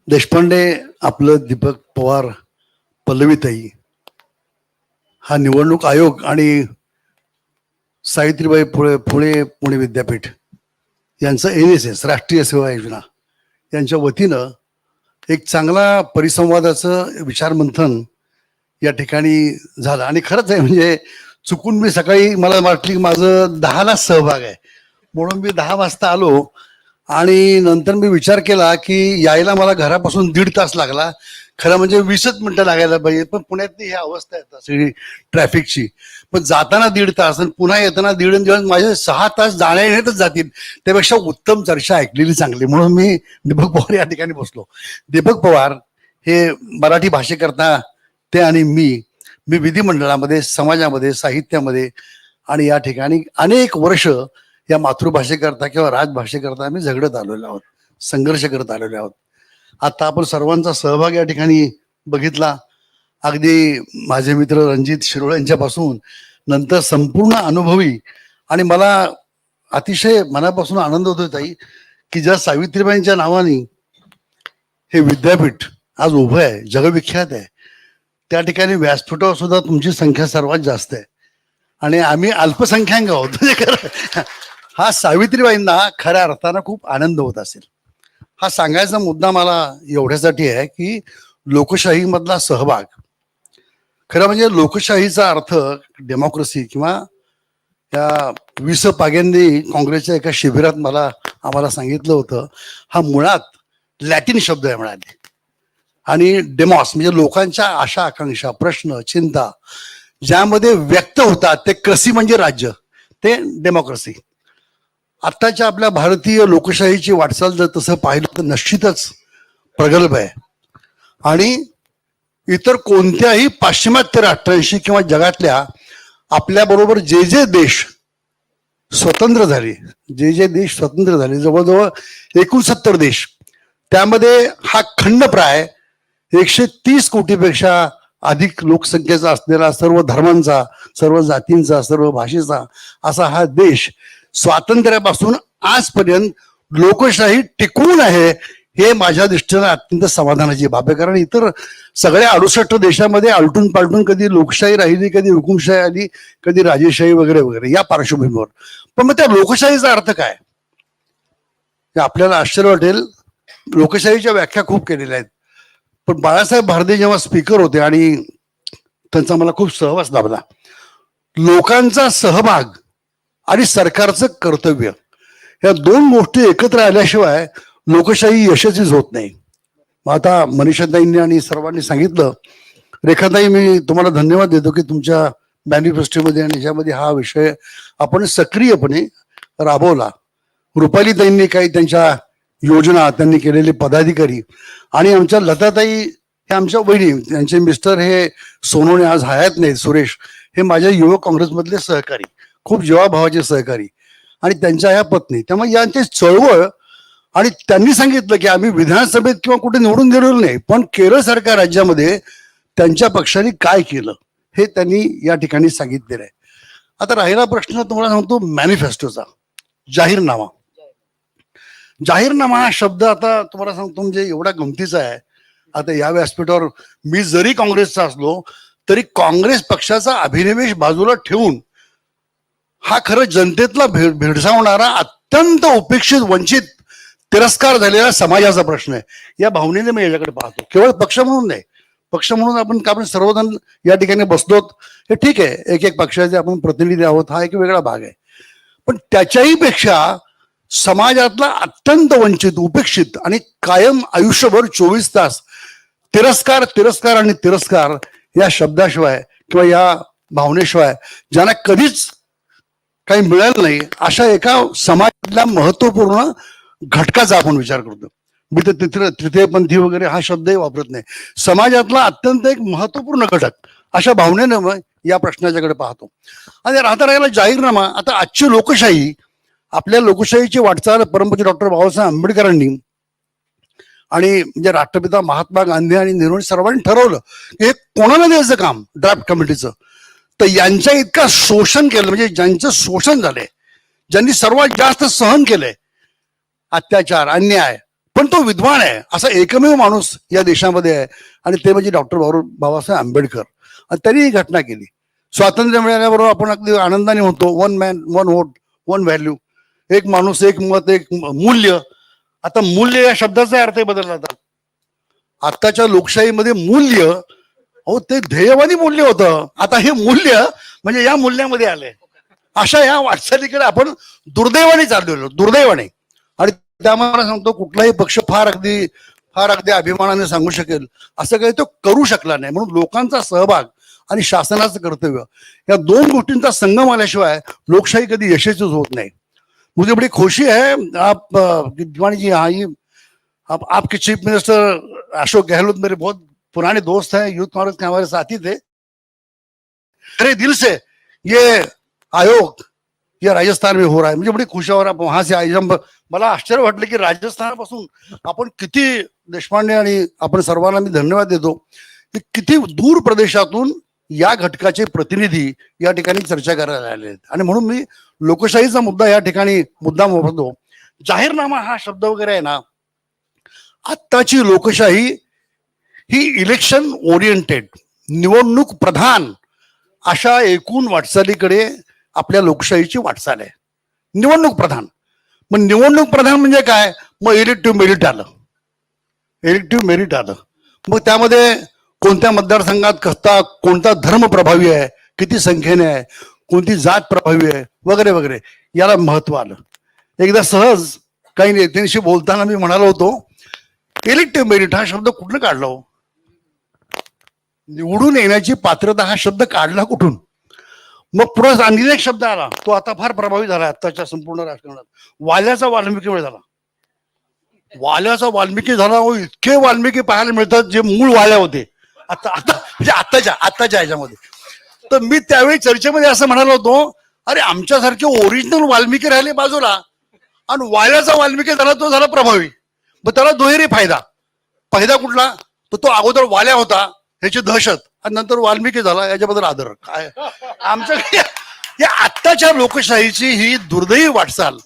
देशपांडे आपलं दीपक पवार पल्लवीताई हा निवडणूक आयोग आणि सावित्रीबाई फुले पुणे विद्यापीठ यांचं NSS राष्ट्रीय सेवा योजना यांच्या वतीनं एक चांगला परिसंवादाचं विचारमंथन या ठिकाणी झालं. आणि खरंच आहे, म्हणजे चुकून मी सकाळी मला वाटली की माझं 10ला सहभाग आहे म्हणून मी 10 वाजता आलो आणि नंतर मी विचार केला की यायला मला घरापासून 1.5 तास लागला. खरं म्हणजे 20च मिनिटं लागायला पाहिजे, पण पुण्यातली ही अवस्था आहे सगळी ट्रॅफिकची. पण जाताना 1.5 तास आणि पुन्हा येताना 1.5 माझे 6 तास जाण्यातच जातील. त्यापेक्षा उत्तम चर्चा ऐकलेली चांगली, म्हणून मी दीपक पवार या ठिकाणी बसलो. दीपक पवार हे मराठी भाषेकरता ते आणि मी विधिमंडळामध्ये, समाजामध्ये, साहित्यामध्ये आणि या ठिकाणी अनेक वर्ष या मातृभाषेकरता किंवा राजभाषेकरता आम्ही झगडत आलेलो आहोत, संघर्ष करत आलेलो आहोत. आता आपण सर्वांचा सहभाग या ठिकाणी बघितला. अगदी माझे मित्र रणजित शिरोळे यांच्यापासून नंतर संपूर्ण अनुभवी, आणि मला अतिशय मनापासून आनंद होतोय ताई की ज्या सावित्रीबाईंच्या नावाने हे विद्यापीठ आज उभं आहे, जगविख्यात आहे, त्या ठिकाणी व्यासपीठावर सुद्धा तुमची संख्या सर्वात जास्त आहे आणि आम्ही अल्पसंख्याक आहोत. हा सावित्रीबाईंना खऱ्या अर्थानं खूप आनंद होत असेल. हा सांगायचा मुद्दा मला एवढ्यासाठी आहे की लोकशाही मधला सहभाग, खरं म्हणजे लोकशाहीचा अर्थ डेमोक्रेसी किंवा त्या विस पागेंनी काँग्रेसच्या एका शिबिरात आम्हाला सांगितलं होतं, हा मुळात लॅटिन शब्द आहे म्हणाले. आणि डेमॉस म्हणजे लोकांच्या आशा आकांक्षा, प्रश्न, चिंता ज्यामध्ये व्यक्त होतात, ते क्रसी म्हणजे राज्य, ते डेमोक्रेसी. आत्ताच्या आपल्या भारतीय लोकशाहीची वाटचाल जर तसं पाहिलं तर निश्चितच प्रगल्भ आहे. आणि इतर कोणत्याही पाश्चिमात्य राष्ट्रांशी किंवा जगातल्या आपल्याबरोबर जे देश स्वतंत्र झाले, जवळजवळ 69 देश, त्यामध्ये हा खंडप्राय 130 कोटीपेक्षा अधिक लोकसंख्येचा असलेला, सर्व धर्मांचा, सर्व जातींचा, सर्व भाषेचा असा हा देश स्वातंत्र्यापासून आजपर्यंत लोकशाही टिकवून आहे, हे माझ्या दृष्टीने अत्यंत समाधानाची बाब आहे. कारण इतर सगळ्या 68 देशामध्ये आलटून पालटून कधी लोकशाही राहिली, कधी हुकुमशाही आली, कधी राजेशाही वगैरे वगैरे या पार्श्वभूमीवर. पण मग त्या लोकशाहीचा अर्थ काय, आपल्याला आश्चर्य वाटेल. लोकशाहीच्या व्याख्या खूप केलेल्या आहेत, पण बाळासाहेब भारदे जेव्हा स्पीकर होते आणि त्यांचा मला खूप सहवास लाभला. लोकांचा सहभाग आणि सरकारचं कर्तव्य, या 2 गोष्टी एकत्र आल्याशिवाय लोकशाही यशस्वीच होत नाही. मग आता मनीषाताईंनी आणि सर्वांनी सांगितलं. रेखाताई, मी तुम्हाला धन्यवाद देतो की तुमच्या मॅनिफेस्टोमध्ये आणि ह्याच्यामध्ये हा विषय आपण सक्रियपणे राबवला. रुपालीताईंनी काही त्यांच्या योजना, त्यांनी केलेले पदाधिकारी, आणि आमच्या लताताई हे आमच्या वहिनी, त्यांचे मिस्टर हे सोनवणे आज हयात नाहीत, सुरेश, हे माझ्या युवक काँग्रेसमधले सहकारी, खूप जीवाभावाचे सहकारी, आणि त्यांच्या ह्या पत्नी. त्यामुळे यांची चळवळ, आणि त्यांनी सांगितलं की आम्ही विधानसभेत किंवा कुठे निवडून गेलेलो नाही, पण केरळ सारख्या राज्यामध्ये त्यांच्या पक्षाने काय केलं हे त्यांनी या ठिकाणी सांगितलेलं आहे. आता राहिला प्रश्न तुम्हाला सांगतो मॅनिफेस्टोचा, जाहीरनामा. जाहीरनामा हा शब्द आता तुम्हाला सांगतो म्हणजे एवढा गमतीचा आहे. आता या व्यासपीठावर मी जरी काँग्रेसचा असलो तरी काँग्रेस पक्षाचा अभिनिवेश बाजूला ठेवून हा खरं जनतेतला भेडसावणारा, अत्यंत उपेक्षित, वंचित, तिरस्कार झालेला समाजाचा प्रश्न आहे. या भावनेने मी याच्याकडे पाहतो. केवळ पक्ष म्हणून नाही, पक्ष म्हणून आपण सर्वजण या ठिकाणी बसलोत हे ठीक आहे, एक पक्षाचे आपण प्रतिनिधी आहोत, हा एक वेगळा भाग आहे. पण त्याच्याही पेक्षा समाजातला अत्यंत वंचित, उपेक्षित आणि कायम आयुष्यभर 24 तास तिरस्कार, तिरस्कार आणि तिरस्कार या शब्दाशिवाय किंवा या भावनेशिवाय ज्यांना कधीच काही मिळालं नाही, अशा एका समाजातल्या महत्वपूर्ण घटकाचा आपण विचार करतो. मी तर तृतीयपंथी वगैरे हा शब्दही वापरत नाही. समाजातला अत्यंत एक महत्वपूर्ण घटक, अशा भावनेनं मग या प्रश्नाच्याकडे पाहतो. आणि राहिला जाहीरनामा. आता आजची लोकशाही, आपल्या लोकशाहीची वाटचाल परमपूज्य डॉक्टर बाबासाहेब आंबेडकरांनी आणि म्हणजे राष्ट्रपिता महात्मा गांधी आणि नेहरू सर्वांनी ठरवलं की हे कोणाला द्यायचं काम ड्राफ्ट कमिटीचं. तर यांच्या इतका शोषण केलं, म्हणजे ज्यांचं शोषण झालंय, ज्यांनी सर्वात जास्त सहन केलंय, अत्याचार, अन्याय, पण तो विद्वान आहे असा एकमेव माणूस या देशामध्ये आहे आणि ते म्हणजे डॉक्टर बाबासाहेब आंबेडकर. आणि त्यांनी ही घटना केली. स्वातंत्र्य मिळाल्याबरोबर आपण अगदी आनंदाने म्हणतो one man one vote one value, एक माणूस एक मत एक मूल्य. आता मूल्य या शब्दाचा अर्थ बदलला जातात. आत्ताच्या लोकशाहीमध्ये मूल्य ते ध्येयवादी मूल्य होतं, आता हे मूल्य म्हणजे या मूल्यामध्ये आलंय. अशा या वाटचालीकडे आपण दुर्दैवाने चाललेलो, दुर्दैवाने. आणि त्यामुळे मला सांगतो कुठलाही पक्ष फार अगदी अभिमानाने सांगू शकेल असं काही तो करू शकला नाही. म्हणून लोकांचा सहभाग आणि शासनाचं कर्तव्य या दोन गोष्टींचा संगम आल्याशिवाय लोकशाही कधी यशस्वी होत नाही. मुझे बड़ी खुशी है आप दीवानी जी, हाँ, ये आपके चीफ मिनिस्टर अशोक गहलोत मेरे बहुत पुराने दोस्त हैं, यूथ कांग्रेस के हमारे साथी थे. मेरे दिल से ये आयोग ये राजस्थान में हो रहा है, मुझे बड़ी खुशी हो रहा है. वहां से आए मला आश्चर्य वाटलं की राजस्थानापासून आपण किती, देशपांडे आणि आपण सर्वांना मी धन्यवाद देतो की किती दूर प्रदेशातून या घटकाचे प्रतिनिधी या ठिकाणी चर्चा करायला आले आहेत. आणि म्हणून मी लोकशाहीचा मुद्दा या ठिकाणी मुद्दा वापरतो. जाहीरनामा हा शब्द वगैरे आहे ना, आत्ताची लोकशाही ही इलेक्शन ओरिएंटेड, निवडणूक प्रधान अशा एकूण वाटचालीकडे आपल्या लोकशाहीची वाटचाल आहे. निवडणूक प्रधान. मग निवडणूक प्रधान म्हणजे काय? मग इलेक्टिव्ह मेरिट आलं, इलेक्टिव्ह मेरिट आलं. मग त्यामध्ये कोणत्या मतदारसंघात कसता कोणता धर्म प्रभावी आहे, किती संख्येने आहे, कोणती जात प्रभावी आहे वगैरे वगैरे याला महत्व आलं. एकदा सहज काही नेत्यांशी बोलताना मी म्हणालो होतो इलेक्टिव्ह मेरिट हा शब्द कुठून काढला हो? निवडून येण्याची पात्रता हा शब्द काढला कुठून? मग पुढे आणखी एक शब्द आला, तो आता फार प्रभावी झाला आताच्या संपूर्ण राजकारणात. वाल्याचा वाल्मिकीमुळे झाला. वाल्याचा वाल्मिकी झाला. इतके वाल्मिकी पाहायला मिळतात जे मूळ वाल्या होते आता म्हणजे आत्ताच्या ह्याच्यामध्ये. तर मी त्यावेळी चर्चेमध्ये असं म्हणालो होतो, अरे आमच्यासारखे ओरिजिनल वाल्मिकी राहिले बाजूला आणि वाल्याचा वाल्मिकी झाला तो झाला प्रभावी. मग त्याला दुहेरी फायदा. फायदा कुठला? तो अगोदर वाल्या होता ह्याची दहशत, आणि नंतर वाल्मिकी झाला याच्याबद्दल आदर. काय आमच्या या आत्ताच्या लोकशाहीची ही दुर्दैवी वाटचाल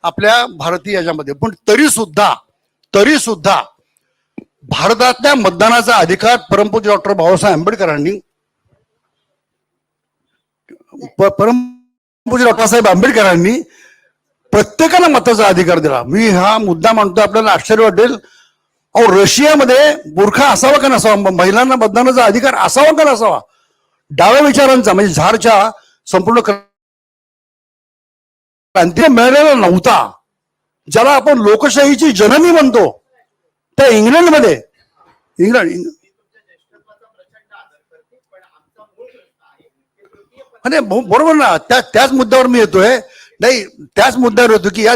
आपल्या भारतीय याच्यामध्ये. पण तरी सुद्धा भारतातल्या मतदानाचा अधिकार परमपूज्य डॉक्टर बाबासाहेब आंबेडकरांनी प्रत्येकाला मताचा अधिकार दिला. मी हा मुद्दा मांडतो, आपल्याला आश्चर्य वाटेल. अहो रशियामध्ये बुरखा असावा का नसावा, महिलांना मतदानाचा अधिकार असावा का नसावा, डाव्या विचारांचा म्हणजे झारच्या संपूर्ण क्रांती मिळालेला नव्हता. ज्याला आपण लोकशाहीची जननी म्हणतो त्या इंग्लंड आणि बरोबर ना, त्याच मुद्द्यावर मी येतोय. नाही, त्याच मुद्द्यावर येतो की या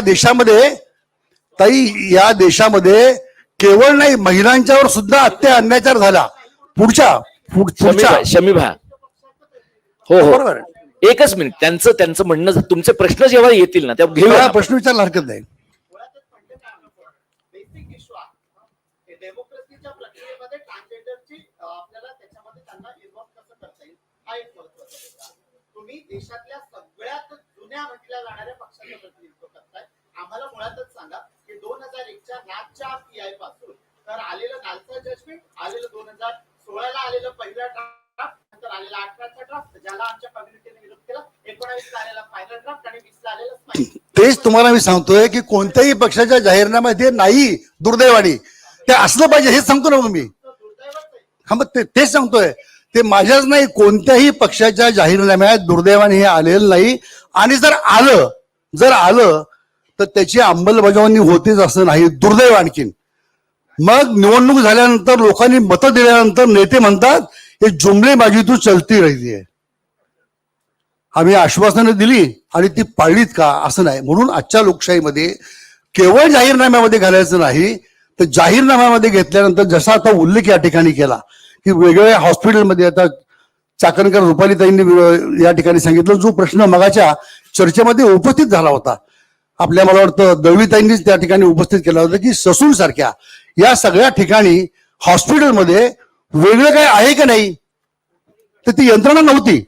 देशामध्ये केवळ नाही, महिलांच्यावर सुद्धा अत्याचार झाला. पुढच्या शमीभा, हो बरोबर. एकच मिनिट, त्यांचं म्हणणं, तुमचे प्रश्न जेव्हा येतील ना तेव्हा घेऊया. प्रश्न विचारला हरकत नाही. देशातल्या सगळ्यात जुन्या म्हटल्या जाणाऱ्या पक्षाचं प्रतिनिधित्व करताय. आम्हाला मुळातच सांगा की 2001च्या नागच्या पीआय पासून तर आलेलं नालचं जजमेंट, आलेलं 2016ला आलेलं पहिला ड्राफ्ट, नंतर आलेला 18चा ड्राफ्ट ज्याला आमच्या कम्युनिटीने विरोध केला, 19ला आलेला फायनल ड्राफ्ट आणि 20ला आलेलं स्माईल. तेच तुम्हाला मी सांगतोय की कोणत्याही पक्षाच्या जाहीरनाम्यात नाही दुर्दैवानी ते असलं पाहिजे, हेच सांगतो ना मी. हा मग तेच सांगतोय, ते माझ्याच नाही, कोणत्याही पक्षाच्या जाहीरनाम्यात दुर्दैवाने हे आलेलं नाही. आणि जर आलं तर त्याची अंमलबजावणी होतेच असं नाही, दुर्दैव. आणखीन मग निवडणूक झाल्यानंतर लोकांनी मतं दिल्यानंतर नेते म्हणतात हे जुमलेबाजी तू चलती राहिली आहे. आम्ही आश्वासनं दिली आणि ती पाळलीत का, असं नाही. म्हणून आजच्या लोकशाहीमध्ये केवळ जाहीरनाम्यामध्ये घालायचं नाही, तर जाहीरनाम्यामध्ये घेतल्यानंतर जसा आता उल्लेख या ठिकाणी केला की वेगवेगळ्या हॉस्पिटलमध्ये, आता चाकणकर रुपालीताईंनी या ठिकाणी सांगितलं, जो प्रश्न मगाच्या चर्चेमध्ये उपस्थित झाला होता, आपल्या मला वाटतं दळवीताईंनीच त्या ठिकाणी उपस्थित केला होता की ससून सारख्या या सगळ्या ठिकाणी हॉस्पिटलमध्ये वेगळं काय आहे का नाही, तर ती यंत्रणा नव्हती.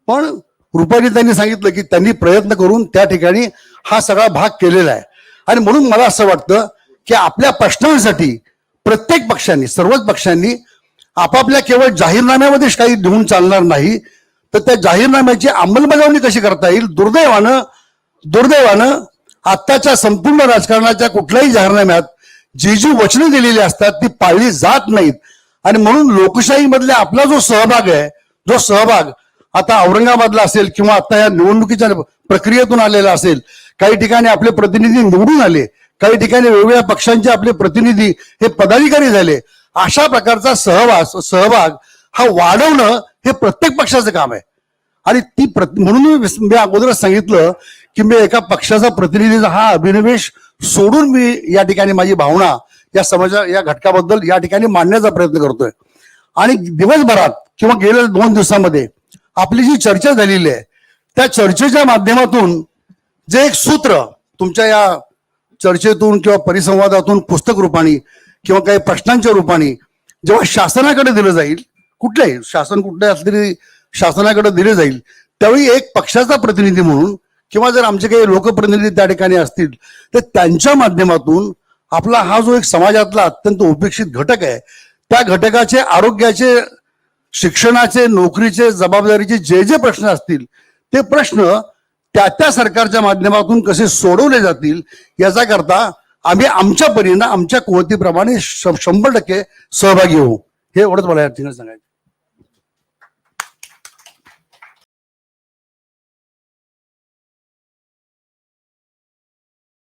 पण रुपालीताईंनी सांगितलं की त्यांनी प्रयत्न करून त्या ठिकाणी हा सगळा भाग केलेला आहे. आणि म्हणून मला असं वाटतं की आपल्या प्रश्नांसाठी प्रत्येक पक्षांनी, सर्वच पक्षांनी आपापल्या केवळ जाहीरनाम्यामध्येच काही देऊन चालणार नाही, तर त्या जाहीरनाम्याची अंमलबजावणी कशी करता येईल. दुर्दैवानं आत्ताच्या संपूर्ण राजकारणाच्या कुठल्याही जाहीरनाम्यात जी वचनं दिलेली असतात ती पाळली जात नाहीत. आणि म्हणून लोकशाहीमधला आपला जो सहभाग आहे, जो सहभाग आता औरंगाबादला असेल किंवा आता या निवडणुकीच्या प्रक्रियेतून आलेला असेल, काही ठिकाणी आपले प्रतिनिधी निवडून आले, काही ठिकाणी वेगवेगळ्या पक्षांचे आपले प्रतिनिधी हे पदाधिकारी झाले, अशा प्रकारचा सहभाग हा वाढवणं हे प्रत्येक पक्षाचं काम आहे. आणि म्हणून मी अगोदरच सांगितलं की मी एका पक्षाचा प्रतिनिधीचा हा अभिनिवेश सोडून मी या ठिकाणी माझी भावना या या घटकाबद्दल या ठिकाणी मांडण्याचा प्रयत्न करतोय. आणि दिवसभरात किंवा गेल्या 2 दिवसामध्ये आपली जी चर्चा झालेली आहे, त्या चर्चेच्या माध्यमातून जे एक सूत्र तुमच्या या चर्चेतून किंवा परिसंवादातून पुस्तक रूपाने किंवा काही प्रश्नांच्या रूपाने जेव्हा शासनाकडे दिलं जाईल, कुठल्याही शासन कुठल्या तरी शासनाकडे दिले जाईल, त्यावेळी एक पक्षाचा प्रतिनिधी म्हणून किंवा जर आमचे काही लोकप्रतिनिधी त्या ठिकाणी असतील तर त्यांच्या माध्यमातून आपला हा जो एक समाजातला अत्यंत उपेक्षित घटक आहे, त्या घटकाचे आरोग्याचे, शिक्षणाचे, नोकरीचे, जबाबदारीचे जे प्रश्न असतील ते प्रश्न त्या सरकारच्या माध्यमातून कसे सोडवले जातील याचा करता आम्ही आमच्या परीनं आमच्या कुवतीप्रमाणे 100% सहभागी होऊ. हे एवढंच मला या ठिकाणी सांगायचं.